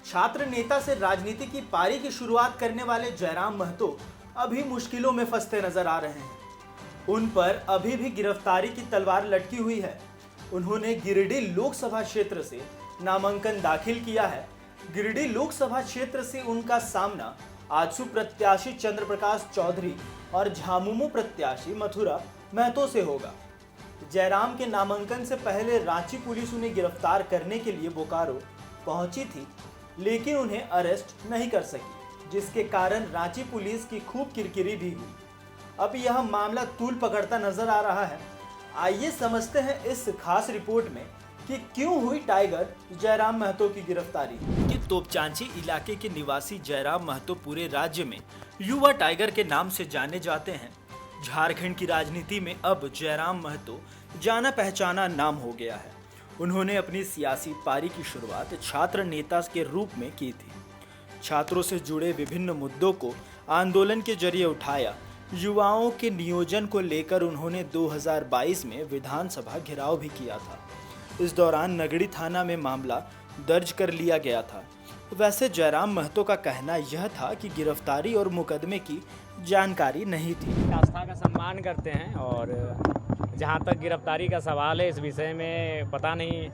छात्र नेता से राजनीति की पारी की शुरुआत करने वाले जयराम महतो अभी मुश्किलों में फंसते नजर आ रहे हैं। उन पर अभी भी गिरफ्तारी की तलवार लटकी हुई है। उन्होंने गिरिडीह लोकसभा क्षेत्र से नामांकन दाखिल किया है। गिरिडीह लोकसभा क्षेत्र से उनका सामना आजसू प्रत्याशी चंद्र प्रकाश चौधरी और झामुमो प्रत्याशी मथुरा महतो से होगा। जयराम के नामांकन से पहले रांची पुलिस उन्हें गिरफ्तार करने के लिए बोकारो पहुंची थी, लेकिन उन्हें अरेस्ट नहीं कर सकी, जिसके कारण रांची पुलिस की खूब किरकिरी भी हुई। अब यह मामला तूल पकड़ता नजर आ रहा है। आइए समझते हैं इस खास रिपोर्ट में कि क्यों हुई टाइगर जयराम महतो की गिरफ्तारी। कि तोपचांची इलाके के निवासी जयराम महतो पूरे राज्य में युवा टाइगर के नाम से जाने जाते हैं। झारखंड की राजनीति में अब जयराम महतो जाना पहचाना नाम हो गया है। उन्होंने अपनी सियासी पारी की शुरुआत छात्र नेता के रूप में की थी। छात्रों से जुड़े विभिन्न मुद्दों को आंदोलन के जरिए उठाया। युवाओं के नियोजन को लेकर उन्होंने 2022 में विधानसभा घेराव भी किया था। इस दौरान नगड़ी थाना में मामला दर्ज कर लिया गया था। वैसे जयराम महतो का कहना यह था कि गिरफ्तारी और मुकदमे की जानकारी नहीं थी। आस्था का सम्मान करते हैं और जहां तक गिरफ्तारी का सवाल है, इस विषय में पता नहीं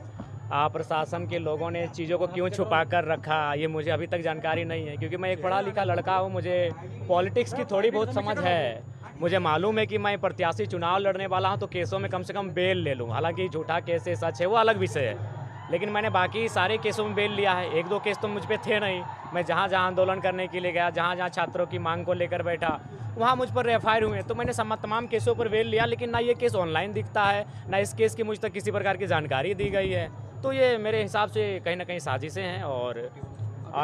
प्रशासन के लोगों ने चीज़ों को क्यों छुपा कर रखा, ये मुझे अभी तक जानकारी नहीं है। क्योंकि मैं एक पढ़ा लिखा लड़का हूँ, मुझे पॉलिटिक्स की थोड़ी बहुत समझ है। मुझे मालूम है कि मैं प्रत्याशी चुनाव लड़ने वाला हूँ तो केसों में कम से कम बेल ले लूँ। हालांकि झूठा केस है, सच है, वो अलग विषय है, लेकिन मैंने बाकी सारे केसों में बेल लिया है। एक दो केस तो मुझ पे थे नहीं। मैं जहाँ जहाँ आंदोलन करने के लिए गया, जहाँ जहाँ छात्रों की मांग को लेकर बैठा, वहाँ मुझ पर एफआईआर हुए। तो मैंने तमाम केसों पर बेल लिया, लेकिन ना ये केस ऑनलाइन दिखता है, ना इस केस की मुझ तक किसी प्रकार की जानकारी दी गई है। तो ये मेरे हिसाब से कहीं ना कहीं साजिशें हैं और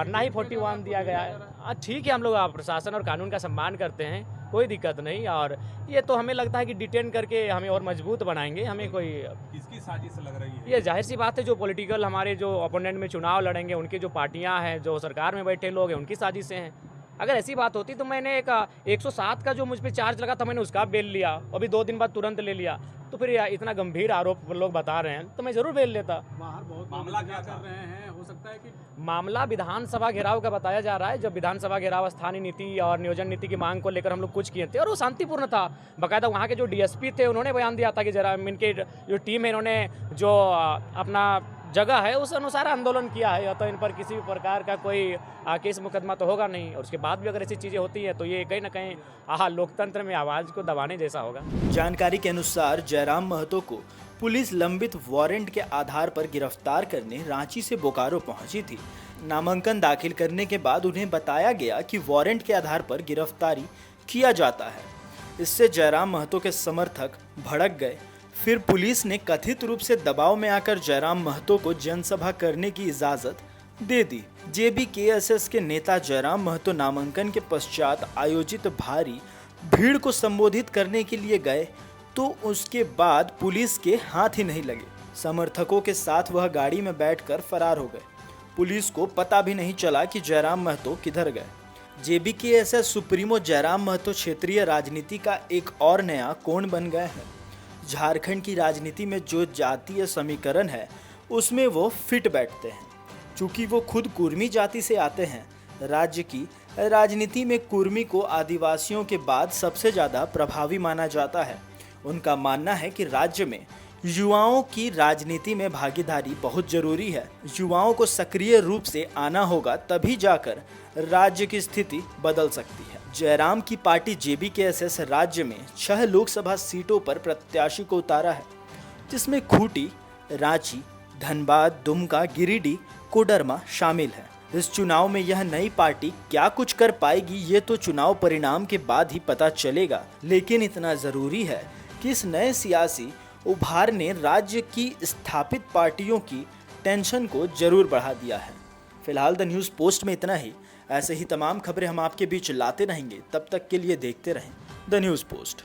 ना ही 41 दिया गया है। ठीक है, हम लोग प्रशासन और कानून का सम्मान करते हैं, कोई दिक्कत नहीं। और ये तो हमें लगता है कि डिटेन करके हमें और मजबूत बनाएंगे। हमें कोई किसकी साजिश लग रही है? ये जाहिर सी बात है, जो पॉलिटिकल हमारे जो ओपोनेंट में चुनाव लड़ेंगे, उनकी जो पार्टियां हैं, जो सरकार में बैठे लोग हैं, उनकी साजिशें हैं। अगर ऐसी बात होती तो मैंने एक 107 का जो मुझ पर चार्ज लगा था, मैंने उसका बेल लिया, अभी 2 दिन बाद तुरंत ले लिया। तो फिर इतना गंभीर आरोप लोग बता रहे हैं तो मैं ज़रूर बेल लेता। मामला क्या कर रहे हैं? हो सकता है कि मामला विधानसभा घेराव का बताया जा रहा है। जब विधानसभा घेराव स्थानीय नीति और नियोजन नीति की मांग को लेकर हम लोग कुछ किए थे और वो शांतिपूर्ण था। बाकायदा वहाँ के जो डीएसपी थे, उन्होंने बयान दिया था कि जरा इनके जो टीम है, इन्होंने जो अपना जगह है उस अनुसार आंदोलन किया है। या तो इन पर किसी भी प्रकार का कोई केस मुकदमा तो होगा नहीं, और उसके बाद भी अगर ऐसी चीज़ें होती हैं तो ये कहीं ना कहीं लोकतंत्र में आवाज़ को दबाने जैसा होगा। जानकारी के अनुसार जयराम महतो को पुलिस लंबित वारंट के आधार पर गिरफ्तार करने रांची से बोकारो पहुंची थी। नामांकन दाखिल करने के बाद उन्हें बताया गया कि वारंट के आधार पर गिरफ्तारी किया जाता है। इससे जयराम महतो के समर्थक भड़क गए। फिर पुलिस ने कथित रूप से दबाव में आकर जयराम महतो को जनसभा करने की इजाजत दे दी। जेबीकेएसएस के नेता जयराम महतो नामांकन के पश्चात आयोजित भारी भीड़ को संबोधित करने के लिए गए तो उसके बाद पुलिस के हाथ ही नहीं लगे। समर्थकों के साथ वह गाड़ी में बैठकर फरार हो गए। पुलिस को पता भी नहीं चला कि जयराम महतो किधर गए। जेबीकेएसएस सुप्रीमो जयराम महतो क्षेत्रीय राजनीति का एक और नया कोण बन गए हैं। झारखंड की राजनीति में जो जातीय समीकरण है उसमें वो फिट बैठते हैं। चूंकि वो खुद कुर्मी जाति से आते हैं, राज्य की राजनीति में कुर्मी को आदिवासियों के बाद सबसे ज़्यादा प्रभावी माना जाता है। उनका मानना है कि राज्य में युवाओं की राजनीति में भागीदारी बहुत जरूरी है। युवाओं को सक्रिय रूप से आना होगा, तभी जाकर राज्य की स्थिति बदल सकती है। जयराम की पार्टी जेबीकेएसएस राज्य में 6 लोकसभा सीटों पर प्रत्याशी को उतारा है, जिसमें खूंटी, रांची, धनबाद, दुमका, गिरिडीह, कोडरमा शामिल है। इस चुनाव में यह नई पार्टी क्या कुछ कर पाएगी, ये तो चुनाव परिणाम के बाद ही पता चलेगा। लेकिन इतना जरूरी है कि इस नए सियासी उभार ने राज्य की स्थापित पार्टियों की टेंशन को जरूर बढ़ा दिया है। फिलहाल द न्यूज़ पोस्ट में इतना ही। ऐसे ही तमाम खबरें हम आपके बीच लाते रहेंगे। तब तक के लिए देखते रहें द न्यूज़ पोस्ट।